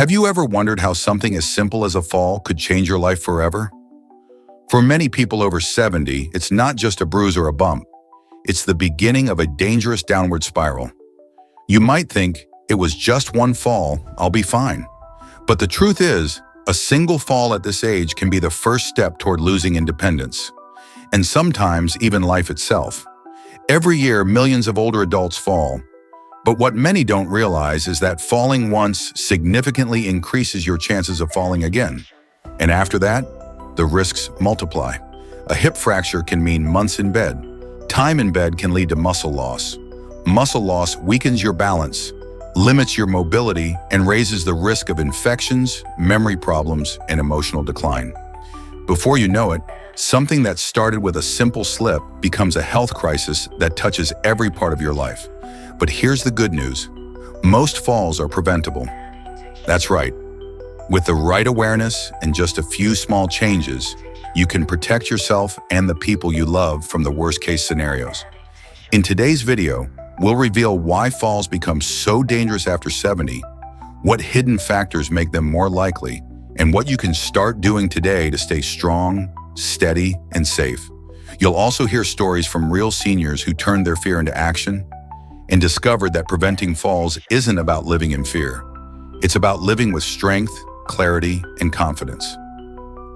Have you ever wondered how something as simple as a fall could change your life forever? For many people over 70, it's not just a bruise or a bump. It's the beginning of a dangerous downward spiral. You might think, it was just one fall, I'll be fine. But the truth is, a single fall at this age can be the first step toward losing independence, and sometimes even life itself. Every year, millions of older adults fall. But what many don't realize is that falling once significantly increases your chances of falling again. And after that, the risks multiply. A hip fracture can mean months in bed. Time in bed can lead to muscle loss. Muscle loss weakens your balance, limits your mobility, and raises the risk of infections, memory problems, and emotional decline. Before you know it, something that started with a simple slip becomes a health crisis that touches every part of your life. But here's the good news. Most falls are preventable. That's right. With the right awareness and just a few small changes, you can protect yourself and the people you love from the worst-case scenarios. In today's video, we'll reveal why falls become so dangerous after 70, what hidden factors make them more likely, and what you can start doing today to stay strong, steady, and safe. You'll also hear stories from real seniors who turned their fear into action and discovered that preventing falls isn't about living in fear. It's about living with strength, clarity, and confidence.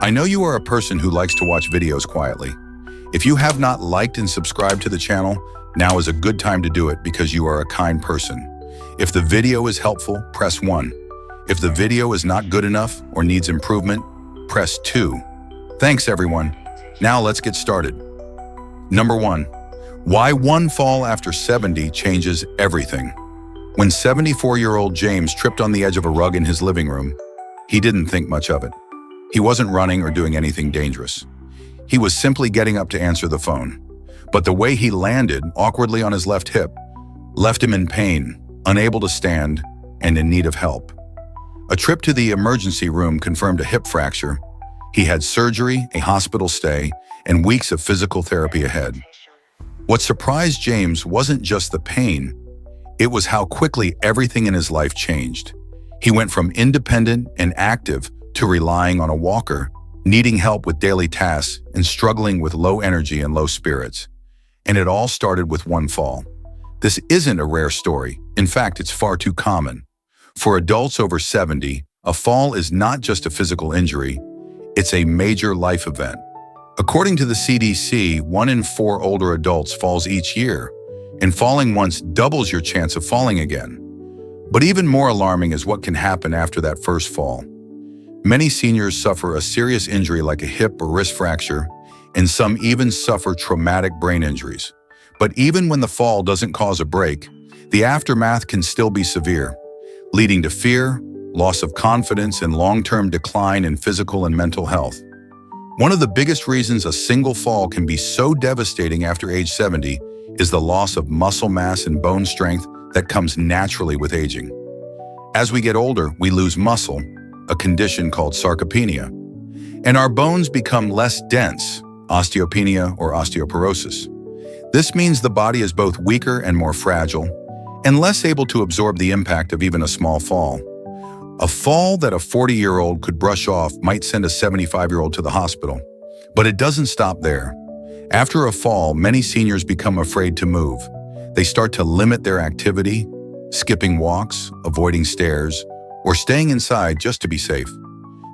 I know you are a person who likes to watch videos quietly. If you have not liked and subscribed to the channel, now is a good time to do it because you are a kind person. If the video is helpful, press 1. If the video is not good enough or needs improvement, press 2. Thanks everyone. Now let's get started. Number 1. Why one fall after 70 changes everything. When 74-year-old James tripped on the edge of a rug in his living room, he didn't think much of it. He wasn't running or doing anything dangerous. He was simply getting up to answer the phone. But the way he landed awkwardly on his left hip left him in pain, unable to stand, and in need of help. A trip to the emergency room confirmed a hip fracture. He had surgery, a hospital stay, and weeks of physical therapy ahead. What surprised James wasn't just the pain, it was how quickly everything in his life changed. He went from independent and active to relying on a walker, needing help with daily tasks, and struggling with low energy and low spirits. And it all started with one fall. This isn't a rare story. In fact, it's far too common. For adults over 70, a fall is not just a physical injury, it's a major life event. According to the CDC, 1 in 4 older adults falls each year, and falling once doubles your chance of falling again. But even more alarming is what can happen after that first fall. Many seniors suffer a serious injury like a hip or wrist fracture, and some even suffer traumatic brain injuries. But even when the fall doesn't cause a break, the aftermath can still be severe, leading to fear, loss of confidence, and long-term decline in physical and mental health. One of the biggest reasons a single fall can be so devastating after age 70 is the loss of muscle mass and bone strength that comes naturally with aging. As we get older, we lose muscle, a condition called sarcopenia, and our bones become less dense, osteopenia or osteoporosis. This means the body is both weaker and more fragile, and less able to absorb the impact of even a small fall. A fall that a 40-year-old could brush off might send a 75-year-old to the hospital. But it doesn't stop there. After a fall, many seniors become afraid to move. They start to limit their activity, skipping walks, avoiding stairs, or staying inside just to be safe.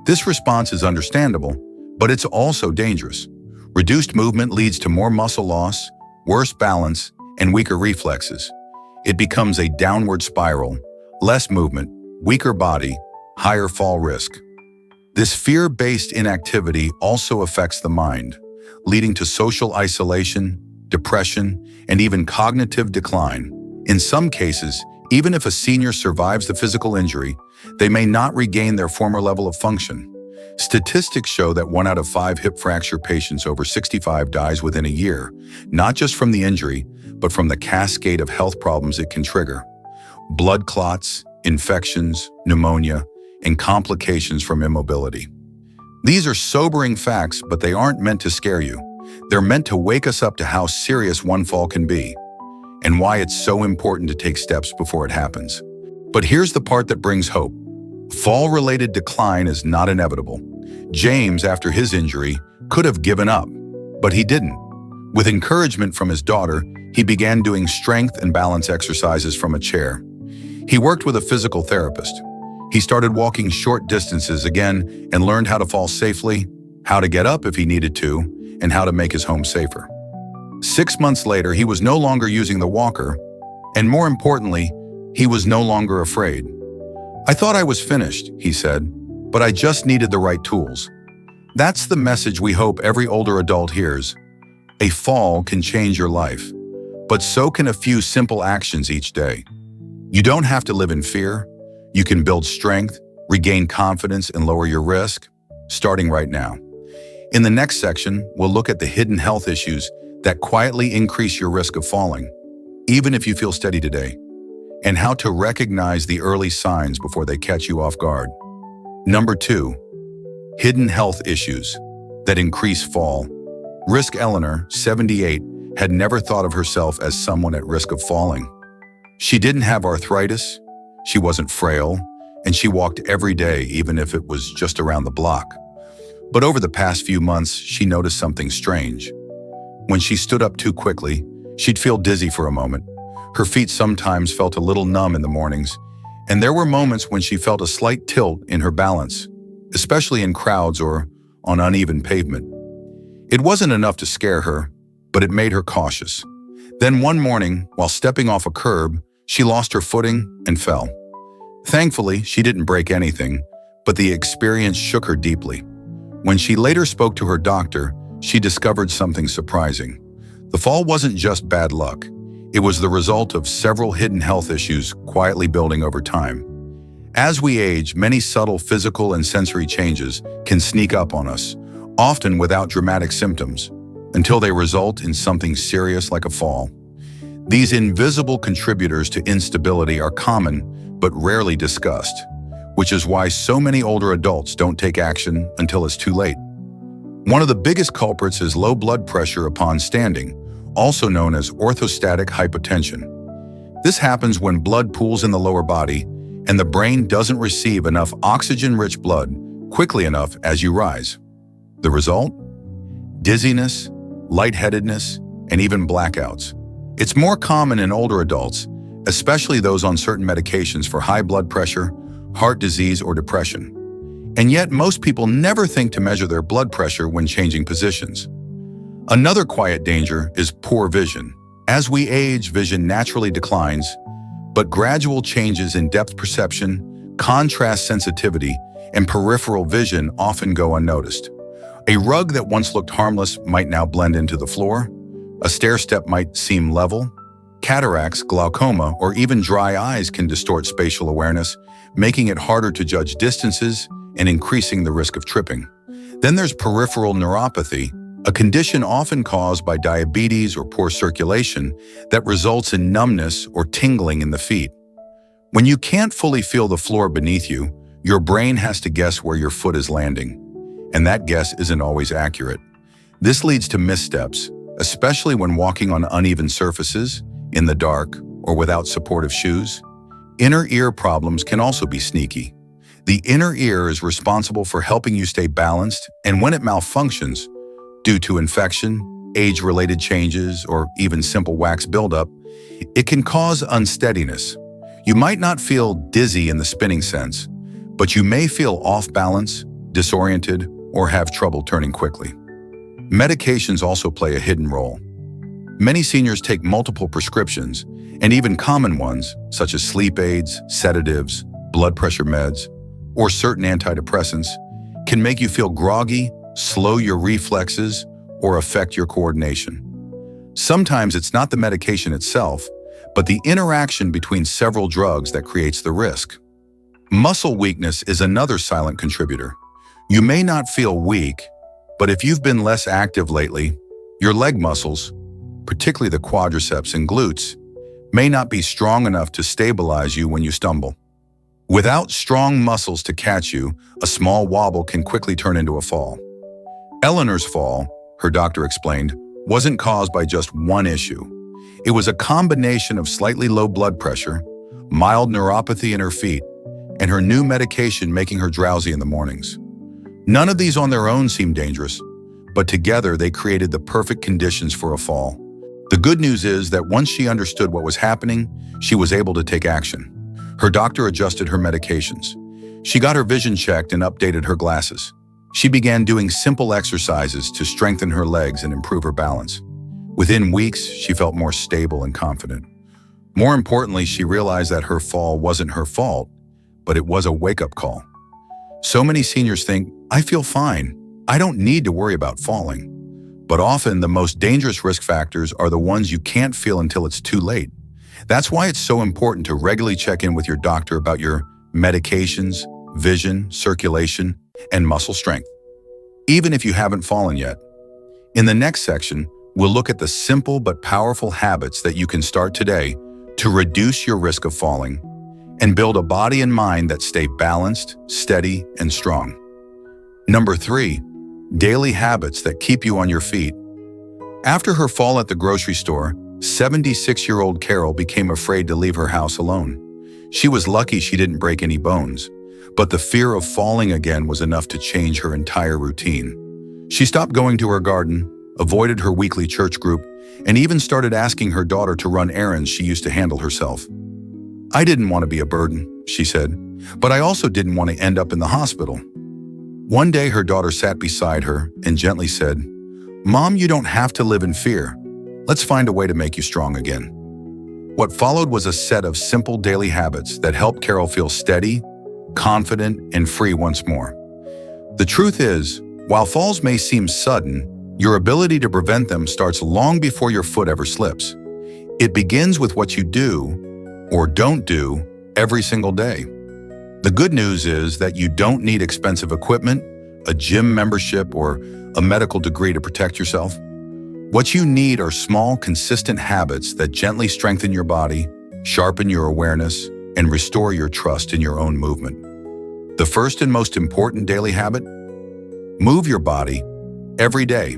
This response is understandable, but it's also dangerous. Reduced movement leads to more muscle loss, worse balance, and weaker reflexes. It becomes a downward spiral, less movement, weaker body, higher fall risk. This fear-based inactivity also affects the mind, leading to social isolation, depression, and even cognitive decline. In some cases, even if a senior survives the physical injury, they may not regain their former level of function. Statistics show that 1 out of 5 hip fracture patients over 65 dies within a year, not just from the injury, but from the cascade of health problems it can trigger. Blood clots, infections, pneumonia, and complications from immobility. These are sobering facts, but they aren't meant to scare you. They're meant to wake us up to how serious one fall can be, and why it's so important to take steps before it happens. But here's the part that brings hope. Fall-related decline is not inevitable. James, after his injury, could have given up, but he didn't. With encouragement from his daughter, he began doing strength and balance exercises from a chair. He worked with a physical therapist. He started walking short distances again and learned how to fall safely, how to get up if he needed to, and how to make his home safer. 6 months later, he was no longer using the walker, and more importantly, he was no longer afraid. "I thought I was finished," he said, "but I just needed the right tools." That's the message we hope every older adult hears. A fall can change your life, but so can a few simple actions each day. You don't have to live in fear. You can build strength, regain confidence, and lower your risk, starting right now. In the next section, we'll look at the hidden health issues that quietly increase your risk of falling, even if you feel steady today, and how to recognize the early signs before they catch you off guard. Number 2, hidden health issues that increase fall. Risk Eleanor, 78, had never thought of herself as someone at risk of falling. She didn't have arthritis, she wasn't frail, and she walked every day even if it was just around the block. But over the past few months, she noticed something strange. When she stood up too quickly, she'd feel dizzy for a moment. Her feet sometimes felt a little numb in the mornings, and there were moments when she felt a slight tilt in her balance, especially in crowds or on uneven pavement. It wasn't enough to scare her, but it made her cautious. Then one morning, while stepping off a curb, she lost her footing and fell. Thankfully, she didn't break anything, but the experience shook her deeply. When she later spoke to her doctor, she discovered something surprising. The fall wasn't just bad luck. It was the result of several hidden health issues quietly building over time. As we age, many subtle physical and sensory changes can sneak up on us, often without dramatic symptoms, until they result in something serious like a fall. These invisible contributors to instability are common but rarely discussed, which is why so many older adults don't take action until it's too late. One of the biggest culprits is low blood pressure upon standing, also known as orthostatic hypotension. This happens when blood pools in the lower body and the brain doesn't receive enough oxygen-rich blood quickly enough as you rise. The result? Dizziness, lightheadedness, and even blackouts. It's more common in older adults, especially those on certain medications for high blood pressure, heart disease, or depression. And yet, most people never think to measure their blood pressure when changing positions. Another quiet danger is poor vision. As we age, vision naturally declines, but gradual changes in depth perception, contrast sensitivity, and peripheral vision often go unnoticed. A rug that once looked harmless might now blend into the floor. A stair step might seem level. Cataracts, glaucoma, or even dry eyes can distort spatial awareness, making it harder to judge distances and increasing the risk of tripping. Then there's peripheral neuropathy, a condition often caused by diabetes or poor circulation that results in numbness or tingling in the feet. When you can't fully feel the floor beneath you, your brain has to guess where your foot is landing, and that guess isn't always accurate. This leads to missteps, especially when walking on uneven surfaces, in the dark, or without supportive shoes. Inner ear problems can also be sneaky. The inner ear is responsible for helping you stay balanced, and when it malfunctions, due to infection, age-related changes, or even simple wax buildup, it can cause unsteadiness. You might not feel dizzy in the spinning sense, but you may feel off balance, disoriented, or have trouble turning quickly. Medications also play a hidden role. Many seniors take multiple prescriptions, and even common ones, such as sleep aids, sedatives, blood pressure meds, or certain antidepressants, can make you feel groggy, slow your reflexes, or affect your coordination. Sometimes it's not the medication itself, but the interaction between several drugs that creates the risk. Muscle weakness is another silent contributor. You may not feel weak, but if you've been less active lately, your leg muscles, particularly the quadriceps and glutes, may not be strong enough to stabilize you when you stumble. Without strong muscles to catch you, a small wobble can quickly turn into a fall. Eleanor's fall, her doctor explained, wasn't caused by just one issue. It was a combination of slightly low blood pressure, mild neuropathy in her feet, and her new medication making her drowsy in the mornings. None of these on their own seemed dangerous, but together they created the perfect conditions for a fall. The good news is that once she understood what was happening, she was able to take action. Her doctor adjusted her medications. She got her vision checked and updated her glasses. She began doing simple exercises to strengthen her legs and improve her balance. Within weeks, she felt more stable and confident. More importantly, she realized that her fall wasn't her fault, but it was a wake-up call. So many seniors think, "I feel fine. I don't need to worry about falling." But often, the most dangerous risk factors are the ones you can't feel until it's too late. That's why it's so important to regularly check in with your doctor about your medications, vision, circulation, and muscle strength, even if you haven't fallen yet. In the next section, we'll look at the simple but powerful habits that you can start today to reduce your risk of falling and build a body and mind that stay balanced, steady, and strong. Number 3, daily habits that keep you on your feet. After her fall at the grocery store, 76-year-old Carol became afraid to leave her house alone. She was lucky she didn't break any bones, but the fear of falling again was enough to change her entire routine. She stopped going to her garden, avoided her weekly church group, and even started asking her daughter to run errands she used to handle herself. "I didn't want to be a burden," she said, "but I also didn't want to end up in the hospital." One day her daughter sat beside her and gently said, "Mom, you don't have to live in fear. Let's find a way to make you strong again." What followed was a set of simple daily habits that helped Carol feel steady, confident, and free once more. The truth is, while falls may seem sudden, your ability to prevent them starts long before your foot ever slips. It begins with what you do or don't do every single day. The good news is that you don't need expensive equipment, a gym membership, or a medical degree to protect yourself. What you need are small, consistent habits that gently strengthen your body, sharpen your awareness, and restore your trust in your own movement. The first and most important daily habit? Move your body every day.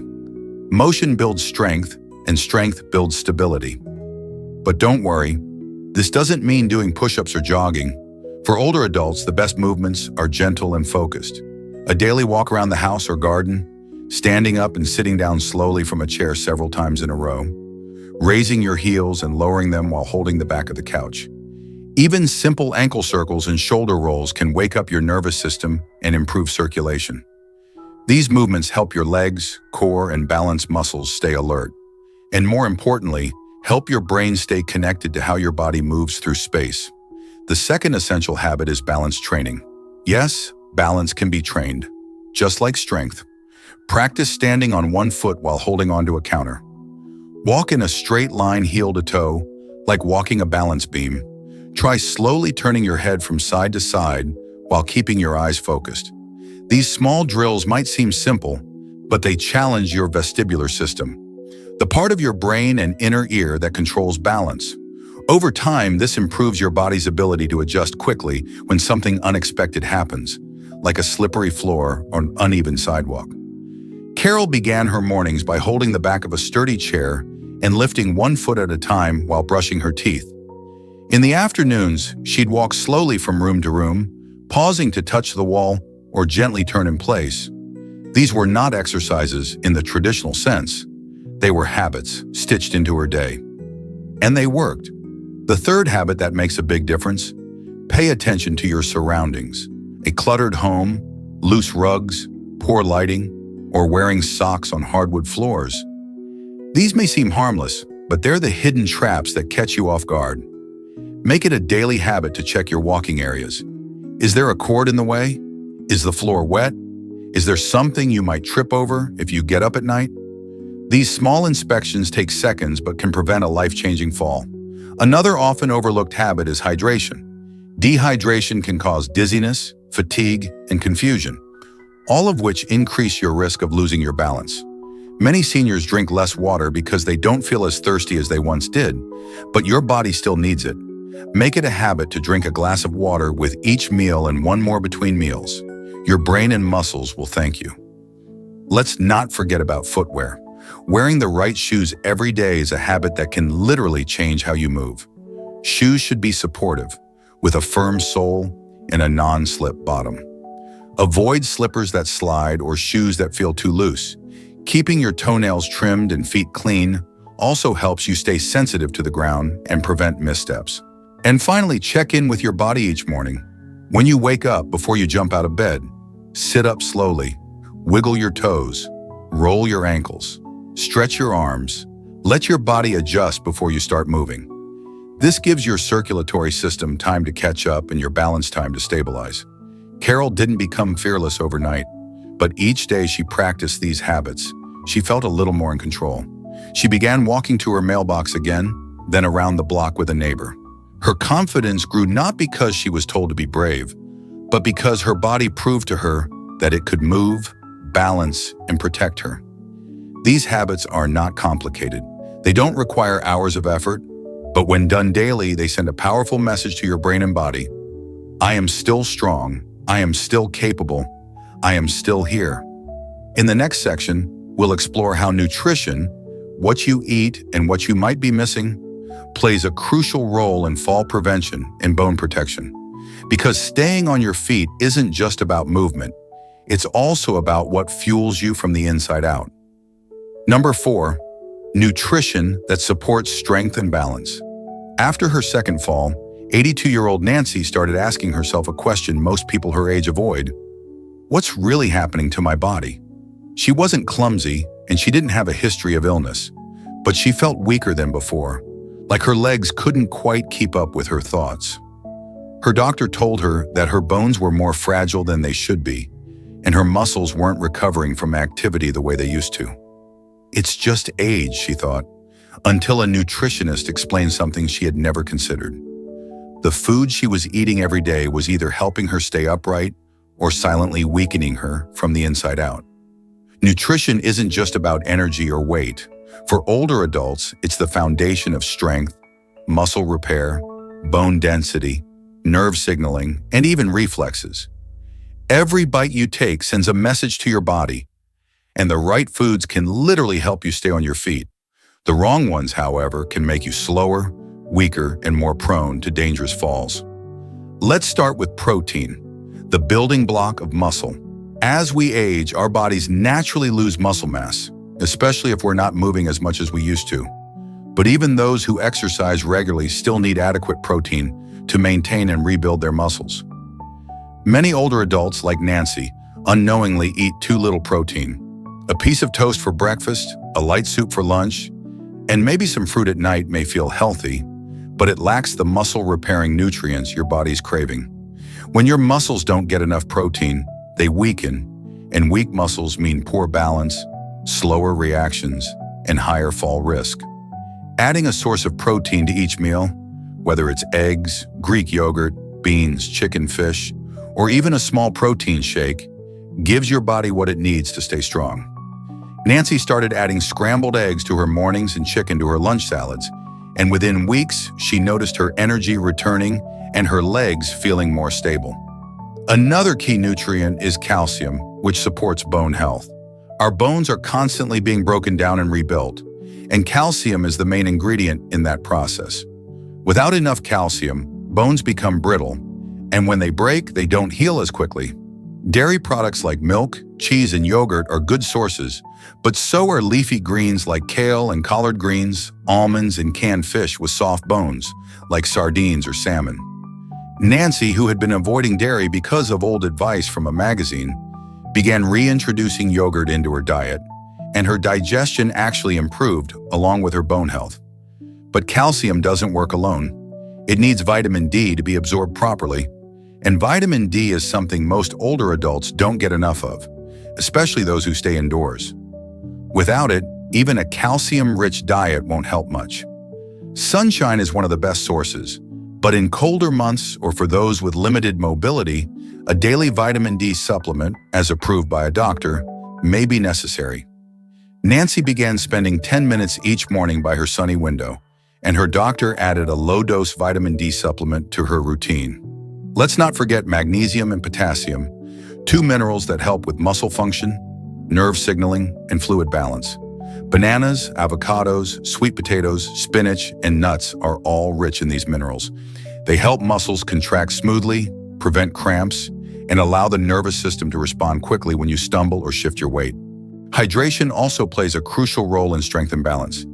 Motion builds strength, and strength builds stability. But don't worry, this doesn't mean doing push-ups or jogging. For older adults, the best movements are gentle and focused. A daily walk around the house or garden, standing up and sitting down slowly from a chair several times in a row, raising your heels and lowering them while holding the back of the couch. Even simple ankle circles and shoulder rolls can wake up your nervous system and improve circulation. These movements help your legs, core, and balance muscles stay alert, and more importantly, help your brain stay connected to how your body moves through space. The second essential habit is balance training. Yes, balance can be trained, just like strength. Practice standing on one foot while holding onto a counter. Walk in a straight line heel to toe, like walking a balance beam. Try slowly turning your head from side to side while keeping your eyes focused. These small drills might seem simple, but they challenge your vestibular system, the part of your brain and inner ear that controls balance. Over time, this improves your body's ability to adjust quickly when something unexpected happens, like a slippery floor or an uneven sidewalk. Carol began her mornings by holding the back of a sturdy chair and lifting one foot at a time while brushing her teeth. In the afternoons, she'd walk slowly from room to room, pausing to touch the wall or gently turn in place. These were not exercises in the traditional sense. They were habits stitched into her day. And they worked. The third habit that makes a big difference: pay attention to your surroundings. A cluttered home, loose rugs, poor lighting, or wearing socks on hardwood floors. These may seem harmless, but they're the hidden traps that catch you off guard. Make it a daily habit to check your walking areas. Is there a cord in the way? Is the floor wet? Is there something you might trip over if you get up at night? These small inspections take seconds but can prevent a life-changing fall. Another often overlooked habit is hydration. Dehydration can cause dizziness, fatigue, and confusion, all of which increase your risk of losing your balance. Many seniors drink less water because they don't feel as thirsty as they once did, but your body still needs it. Make it a habit to drink a glass of water with each meal and one more between meals. Your brain and muscles will thank you. Let's not forget about footwear. Wearing the right shoes every day is a habit that can literally change how you move. Shoes should be supportive, with a firm sole, in a non-slip bottom. Avoid slippers that slide or shoes that feel too loose. Keeping your toenails trimmed and feet clean also helps you stay sensitive to the ground and prevent missteps. And finally, check in with your body each morning. When you wake up, before you jump out of bed, sit up slowly, wiggle your toes, roll your ankles, stretch your arms, let your body adjust before you start moving. This gives your circulatory system time to catch up and your balance time to stabilize. Carol didn't become fearless overnight, but each day she practiced these habits, she felt a little more in control. She began walking to her mailbox again, then around the block with a neighbor. Her confidence grew not because she was told to be brave, but because her body proved to her that it could move, balance, and protect her. These habits are not complicated. They don't require hours of effort, but when done daily, they send a powerful message to your brain and body. I am still strong. I am still capable. I am still here. In the next section, we'll explore how nutrition, what you eat and what you might be missing, plays a crucial role in fall prevention and bone protection. Because staying on your feet isn't just about movement, it's also about what fuels you from the inside out. Number 4, nutrition that supports strength and balance. After her second fall, 82-year-old Nancy started asking herself a question most people her age avoid. What's really happening to my body? She wasn't clumsy and she didn't have a history of illness, but she felt weaker than before, like her legs couldn't quite keep up with her thoughts. Her doctor told her that her bones were more fragile than they should be, and her muscles weren't recovering from activity the way they used to. It's just age, she thought, until a nutritionist explained something she had never considered. The food she was eating every day was either helping her stay upright or silently weakening her from the inside out. Nutrition isn't just about energy or weight. For older adults, it's the foundation of strength, muscle repair, bone density, nerve signaling, and even reflexes. Every bite you take sends a message to your body, and the right foods can literally help you stay on your feet. The wrong ones, however, can make you slower, weaker, and more prone to dangerous falls. Let's start with protein, the building block of muscle. As we age, our bodies naturally lose muscle mass, especially if we're not moving as much as we used to. But even those who exercise regularly still need adequate protein to maintain and rebuild their muscles. Many older adults, like Nancy, unknowingly eat too little protein. A piece of toast for breakfast, a light soup for lunch, and maybe some fruit at night may feel healthy, but it lacks the muscle-repairing nutrients your body's craving. When your muscles don't get enough protein, they weaken, and weak muscles mean poor balance, slower reactions, and higher fall risk. Adding a source of protein to each meal, whether it's eggs, Greek yogurt, beans, chicken, fish, or even a small protein shake, gives your body what it needs to stay strong. Nancy started adding scrambled eggs to her mornings and chicken to her lunch salads, and within weeks, she noticed her energy returning and her legs feeling more stable. Another key nutrient is calcium, which supports bone health. Our bones are constantly being broken down and rebuilt, and calcium is the main ingredient in that process. Without enough calcium, bones become brittle, and when they break, they don't heal as quickly. Dairy products like milk, cheese, and yogurt are good sources, but so are leafy greens like kale and collard greens, almonds, and canned fish with soft bones, like sardines or salmon. Nancy, who had been avoiding dairy because of old advice from a magazine, began reintroducing yogurt into her diet, and her digestion actually improved along with her bone health. But calcium doesn't work alone. It needs vitamin D to be absorbed properly, and vitamin D is something most older adults don't get enough of, especially those who stay indoors. Without it, even a calcium-rich diet won't help much. Sunshine is one of the best sources, but in colder months or for those with limited mobility, a daily vitamin D supplement, as approved by a doctor, may be necessary. Nancy began spending 10 minutes each morning by her sunny window, and her doctor added a low-dose vitamin D supplement to her routine. Let's not forget magnesium and potassium, two minerals that help with muscle function, nerve signaling, and fluid balance. Bananas, avocados, sweet potatoes, spinach, and nuts are all rich in these minerals. They help muscles contract smoothly, prevent cramps, and allow the nervous system to respond quickly when you stumble or shift your weight. Hydration also plays a crucial role in strength and balance.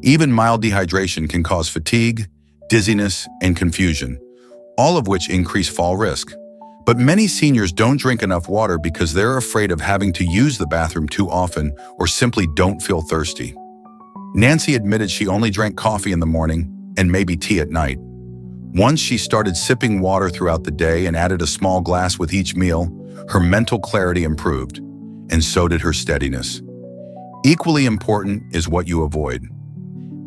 Even mild dehydration can cause fatigue, dizziness, and confusion, all of which increase fall risk. But many seniors don't drink enough water because they're afraid of having to use the bathroom too often or simply don't feel thirsty. Nancy admitted she only drank coffee in the morning and maybe tea at night. Once she started sipping water throughout the day and added a small glass with each meal, her mental clarity improved, and so did her steadiness. Equally important is what you avoid.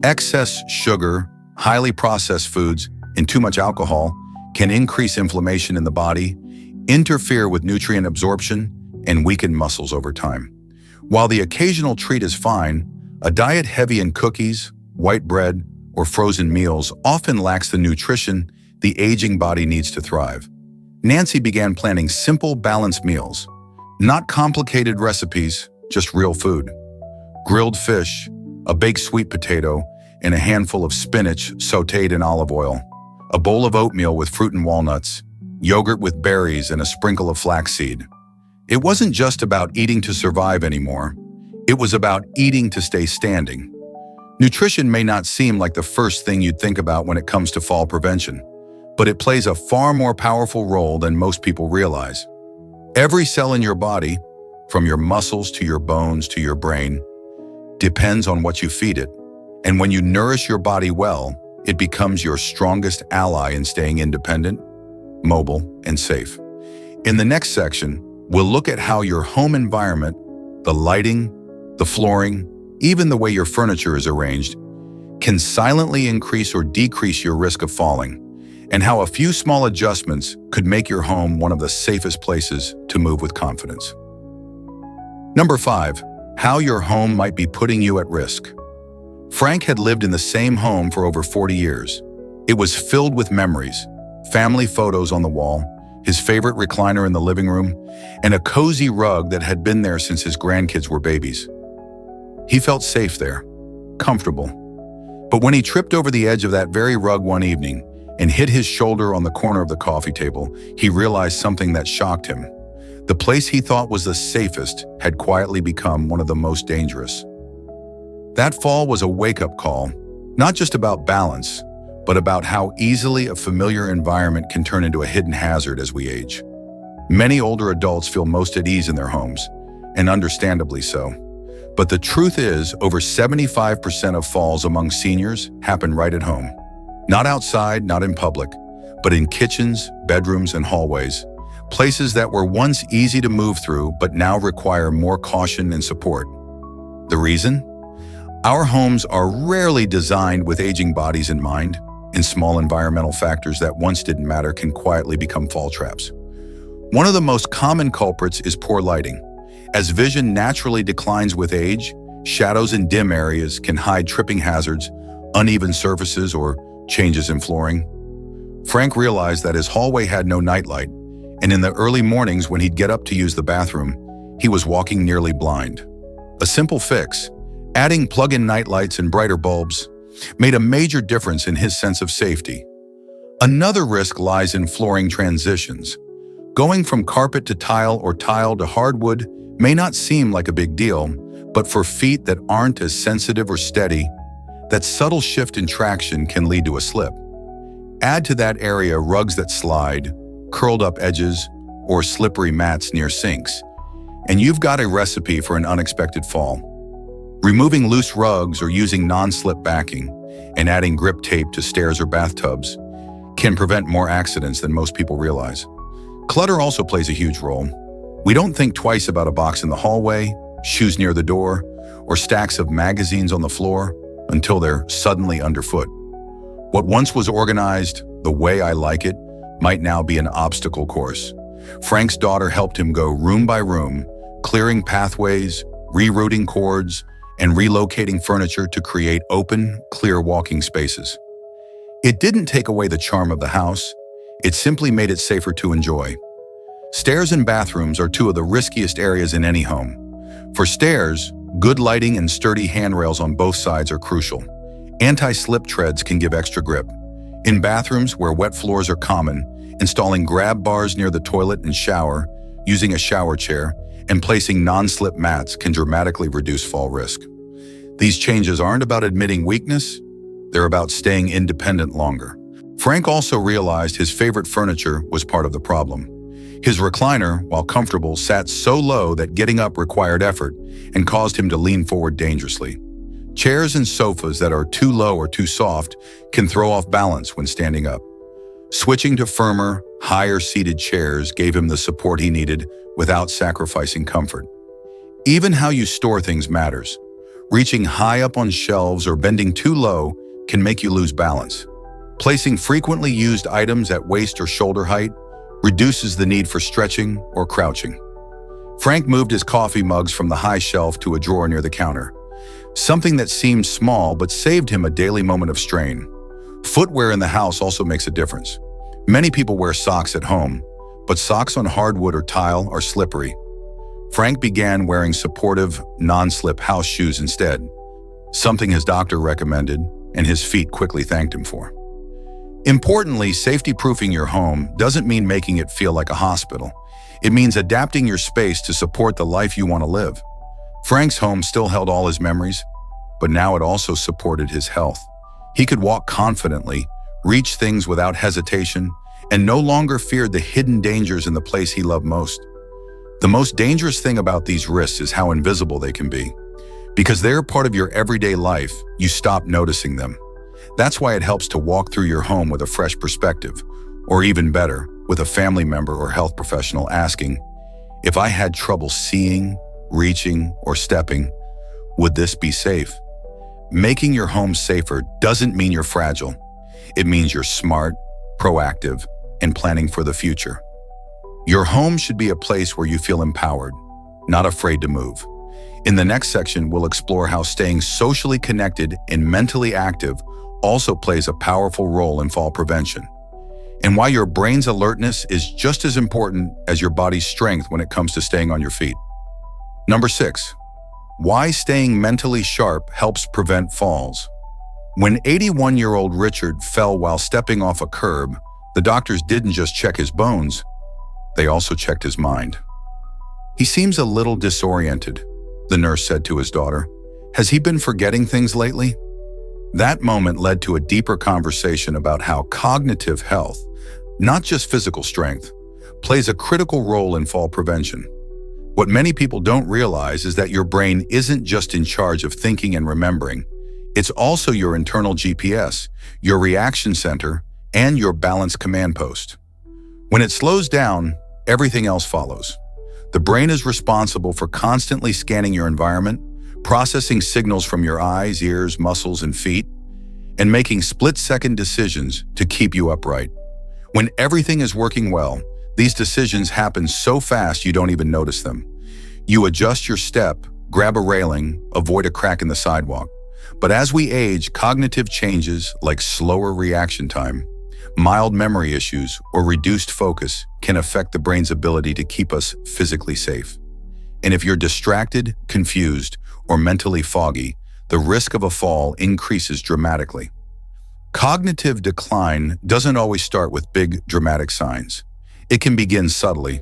Excess sugar, highly processed foods, and too much alcohol can increase inflammation in the body, interfere with nutrient absorption, and weaken muscles over time. While the occasional treat is fine, a diet heavy in cookies, white bread, or frozen meals often lacks the nutrition the aging body needs to thrive. Nancy began planning simple, balanced meals. Not complicated recipes, just real food. Grilled fish, a baked sweet potato, and a handful of spinach sautéed in olive oil. A bowl of oatmeal with fruit and walnuts. Yogurt with berries and a sprinkle of flaxseed. It wasn't just about eating to survive anymore. It was about eating to stay standing. Nutrition may not seem like the first thing you'd think about when it comes to fall prevention, but it plays a far more powerful role than most people realize. Every cell in your body, from your muscles to your bones to your brain, depends on what you feed it. And when you nourish your body well, it becomes your strongest ally in staying independent, mobile, and safe. In the next section, we'll look at how your home environment, the lighting, the flooring, even the way your furniture is arranged, can silently increase or decrease your risk of falling, and how a few small adjustments could make your home one of the safest places to move with confidence. Number 5, how your home might be putting you at risk. Frank had lived in the same home for over 40 years. It was filled with memories, family photos on the wall, his favorite recliner in the living room, and a cozy rug that had been there since his grandkids were babies. He felt safe there, comfortable. But when he tripped over the edge of that very rug one evening and hit his shoulder on the corner of the coffee table, he realized something that shocked him. The place he thought was the safest had quietly become one of the most dangerous. That fall was a wake-up call, not just about balance, but about how easily a familiar environment can turn into a hidden hazard as we age. Many older adults feel most at ease in their homes, and understandably so. But the truth is, over 75% of falls among seniors happen right at home. Not outside, not in public, but in kitchens, bedrooms, and hallways, places that were once easy to move through but now require more caution and support. The reason? Our homes are rarely designed with aging bodies in mind, and small environmental factors that once didn't matter can quietly become fall traps. One of the most common culprits is poor lighting. As vision naturally declines with age, shadows in dim areas can hide tripping hazards, uneven surfaces, or changes in flooring. Frank realized that his hallway had no nightlight, and in the early mornings when he'd get up to use the bathroom, he was walking nearly blind. A simple fix, adding plug-in nightlights and brighter bulbs, made a major difference in his sense of safety. Another risk lies in flooring transitions. Going from carpet to tile or tile to hardwood may not seem like a big deal, but for feet that aren't as sensitive or steady, that subtle shift in traction can lead to a slip. Add to that area rugs that slide, curled up edges, or slippery mats near sinks, and you've got a recipe for an unexpected fall. Removing loose rugs or using non-slip backing and adding grip tape to stairs or bathtubs can prevent more accidents than most people realize. Clutter also plays a huge role. We don't think twice about a box in the hallway, shoes near the door, or stacks of magazines on the floor until they're suddenly underfoot. What once was organized the way I like it might now be an obstacle course. Frank's daughter helped him go room by room, clearing pathways, rerouting cords, and relocating furniture to create open, clear walking spaces. It didn't take away the charm of the house, it simply made it safer to enjoy. Stairs and bathrooms are two of the riskiest areas in any home. For stairs, good lighting and sturdy handrails on both sides are crucial. Anti-slip treads can give extra grip. In bathrooms where wet floors are common, installing grab bars near the toilet and shower, using a shower chair, and placing non-slip mats can dramatically reduce fall risk. These changes aren't about admitting weakness, they're about staying independent longer. Frank also realized his favorite furniture was part of the problem. His recliner, while comfortable, sat so low that getting up required effort and caused him to lean forward dangerously. Chairs and sofas that are too low or too soft can throw off balance when standing up. Switching to firmer, higher-seated chairs gave him the support he needed without sacrificing comfort. Even how you store things matters. Reaching high up on shelves or bending too low can make you lose balance. Placing frequently used items at waist or shoulder height reduces the need for stretching or crouching. Frank moved his coffee mugs from the high shelf to a drawer near the counter, something that seemed small but saved him a daily moment of strain. Footwear in the house also makes a difference. Many people wear socks at home, but socks on hardwood or tile are slippery. Frank began wearing supportive, non-slip house shoes instead, something his doctor recommended and his feet quickly thanked him for. Importantly, safety-proofing your home doesn't mean making it feel like a hospital. It means adapting your space to support the life you want to live. Frank's home still held all his memories, but now it also supported his health. He could walk confidently, reach things without hesitation, and no longer feared the hidden dangers in the place he loved most. The most dangerous thing about these risks is how invisible they can be. Because they're part of your everyday life, you stop noticing them. That's why it helps to walk through your home with a fresh perspective, or even better, with a family member or health professional asking, if I had trouble seeing, reaching, or stepping, would this be safe? Making your home safer doesn't mean you're fragile. It means you're smart, proactive, and planning for the future. Your home should be a place where you feel empowered, not afraid to move. In the next section, we'll explore how staying socially connected and mentally active also plays a powerful role in fall prevention, and why your brain's alertness is just as important as your body's strength when it comes to staying on your feet. Number 6, why staying mentally sharp helps prevent falls. When 81-year-old Richard fell while stepping off a curb, the doctors didn't just check his bones, they also checked his mind. He seems a little disoriented, the nurse said to his daughter. Has he been forgetting things lately? That moment led to a deeper conversation about how cognitive health, not just physical strength, plays a critical role in fall prevention. What many people don't realize is that your brain isn't just in charge of thinking and remembering. It's also your internal GPS, your reaction center, and your balance command post. When it slows down, everything else follows. The brain is responsible for constantly scanning your environment, processing signals from your eyes, ears, muscles, and feet, and making split-second decisions to keep you upright. When everything is working well, these decisions happen so fast you don't even notice them. You adjust your step, grab a railing, avoid a crack in the sidewalk. But as we age, cognitive changes like slower reaction time, mild memory issues, or reduced focus can affect the brain's ability to keep us physically safe. And if you're distracted, confused, or mentally foggy, the risk of a fall increases dramatically. Cognitive decline doesn't always start with big, dramatic signs. It can begin subtly.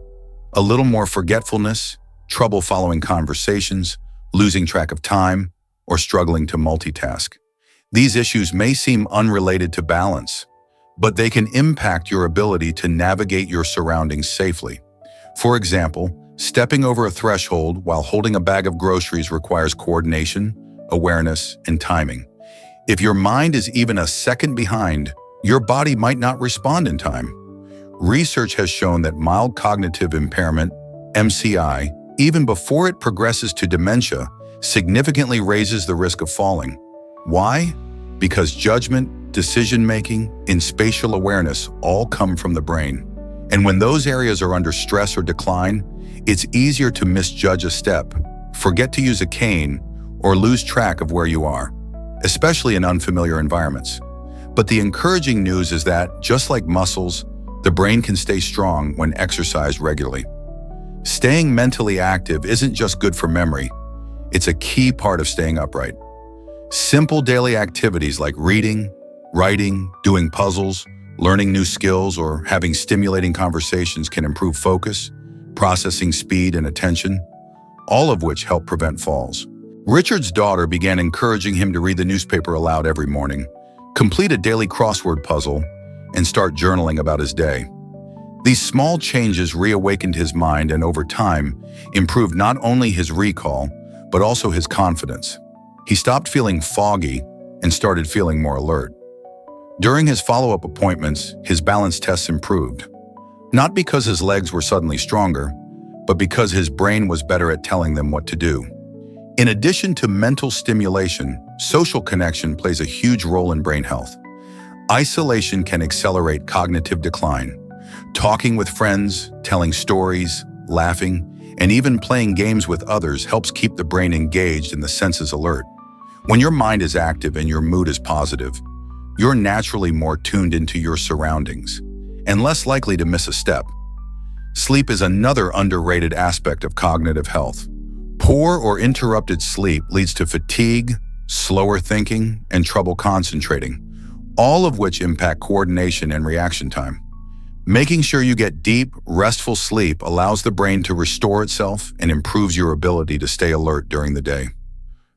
A little more forgetfulness, trouble following conversations, losing track of time, or struggling to multitask. These issues may seem unrelated to balance, but they can impact your ability to navigate your surroundings safely. For example, stepping over a threshold while holding a bag of groceries requires coordination, awareness, and timing. If your mind is even a second behind, your body might not respond in time. Research has shown that mild cognitive impairment, MCI, even before it progresses to dementia, significantly raises the risk of falling. Why? Because judgment, decision-making, and spatial awareness all come from the brain. And when those areas are under stress or decline, it's easier to misjudge a step, forget to use a cane, or lose track of where you are, especially in unfamiliar environments. But the encouraging news is that, just like muscles, the brain can stay strong when exercised regularly. Staying mentally active isn't just good for memory, it's a key part of staying upright. Simple daily activities like reading, Writing, doing puzzles, learning new skills, or having stimulating conversations can improve focus, processing speed, and attention, all of which help prevent falls. Richard's daughter began encouraging him to read the newspaper aloud every morning, complete a daily crossword puzzle, and start journaling about his day. These small changes reawakened his mind and over time improved not only his recall, but also his confidence. He stopped feeling foggy and started feeling more alert. During his follow-up appointments, his balance tests improved, not because his legs were suddenly stronger, but because his brain was better at telling them what to do. In addition to mental stimulation, social connection plays a huge role in brain health. Isolation can accelerate cognitive decline. Talking with friends, telling stories, laughing, and even playing games with others helps keep the brain engaged and the senses alert. When your mind is active and your mood is positive, you're naturally more tuned into your surroundings and less likely to miss a step. Sleep is another underrated aspect of cognitive health. Poor or interrupted sleep leads to fatigue, slower thinking, and trouble concentrating, all of which impact coordination and reaction time. Making sure you get deep, restful sleep allows the brain to restore itself and improves your ability to stay alert during the day.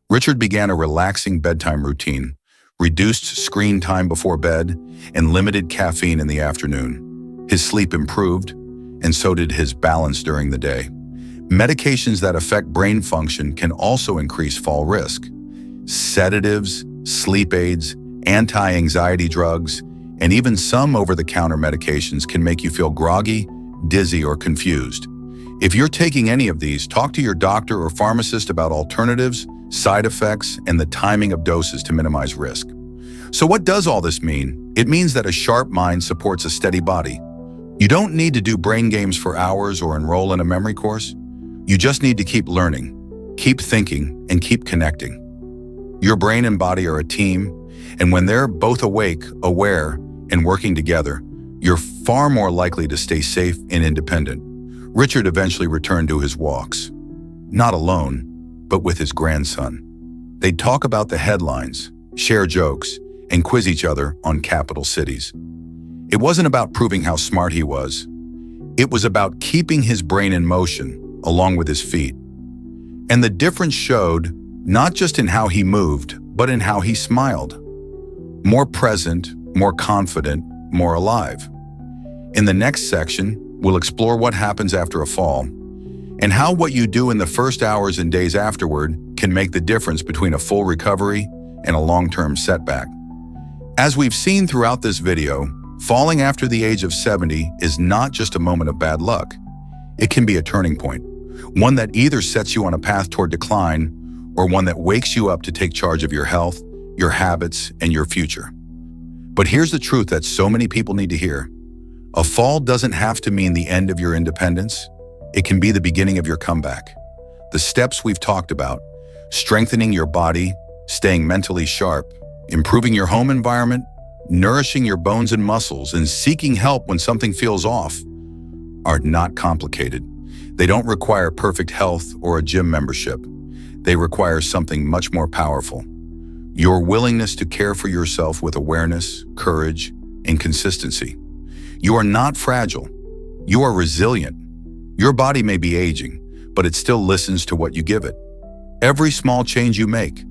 Richard began a relaxing bedtime routine, reduced screen time before bed, and limited caffeine in the afternoon. His sleep improved, and so did his balance during the day. Medications that affect brain function can also increase fall risk. Sedatives, sleep aids, anti-anxiety drugs, and even some over-the-counter medications can make you feel groggy, dizzy, or confused. If you're taking any of these, talk to your doctor or pharmacist about alternatives, side effects, and the timing of doses to minimize risk. So what does all this mean? It means that a sharp mind supports a steady body. You don't need to do brain games for hours or enroll in a memory course. You just need to keep learning, keep thinking, and keep connecting. Your brain and body are a team, and when they're both awake, aware, and working together, you're far more likely to stay safe and independent. Richard eventually returned to his walks, not alone, but with his grandson. They'd talk about the headlines, share jokes, and quiz each other on capital cities. It wasn't about proving how smart he was. It was about keeping his brain in motion, along with his feet. And the difference showed not just in how he moved, but in how he smiled. More present, more confident, more alive. In the next section, we'll explore what happens after a fall and how what you do in the first hours and days afterward can make the difference between a full recovery and a long-term setback. As we've seen throughout this video, falling after the age of 70 is not just a moment of bad luck. It can be a turning point, one that either sets you on a path toward decline or one that wakes you up to take charge of your health, your habits, and your future. But here's the truth that so many people need to hear. A fall doesn't have to mean the end of your independence. It can be the beginning of your comeback. The steps we've talked about, strengthening your body, staying mentally sharp, improving your home environment, nourishing your bones and muscles, and seeking help when something feels off, are not complicated. They don't require perfect health or a gym membership. They require something much more powerful. Your willingness to care for yourself with awareness, courage, and consistency. You are not fragile. You are resilient. Your body may be aging, but it still listens to what you give it. Every small change you make,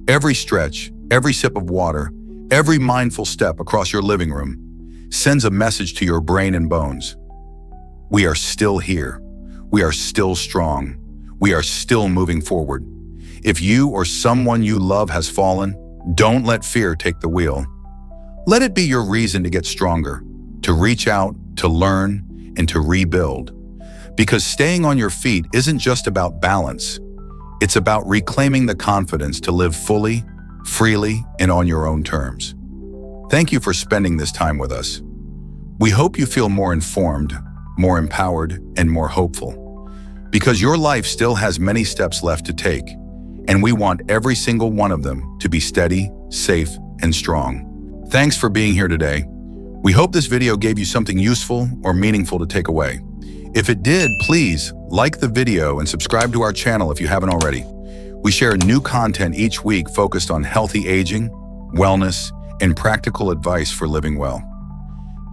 every stretch, every sip of water, every mindful step across your living room sends a message to your brain and bones. We are still here. We are still strong. We are still moving forward. If you or someone you love has fallen, don't let fear take the wheel. Let it be your reason to get stronger, to reach out, to learn, and to rebuild. Because staying on your feet isn't just about balance. It's about reclaiming the confidence to live fully, freely, and on your own terms. Thank you for spending this time with us. We hope you feel more informed, more empowered, and more hopeful. Because your life still has many steps left to take, and we want every single one of them to be steady, safe, and strong. Thanks for being here today. We hope this video gave you something useful or meaningful to take away. If it did, please like the video and subscribe to our channel if you haven't already. We share new content each week focused on healthy aging, wellness, and practical advice for living well.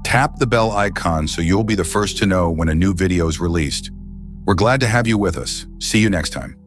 Tap the bell icon so you'll be the first to know when a new video is released. We're glad to have you with us. See you next time.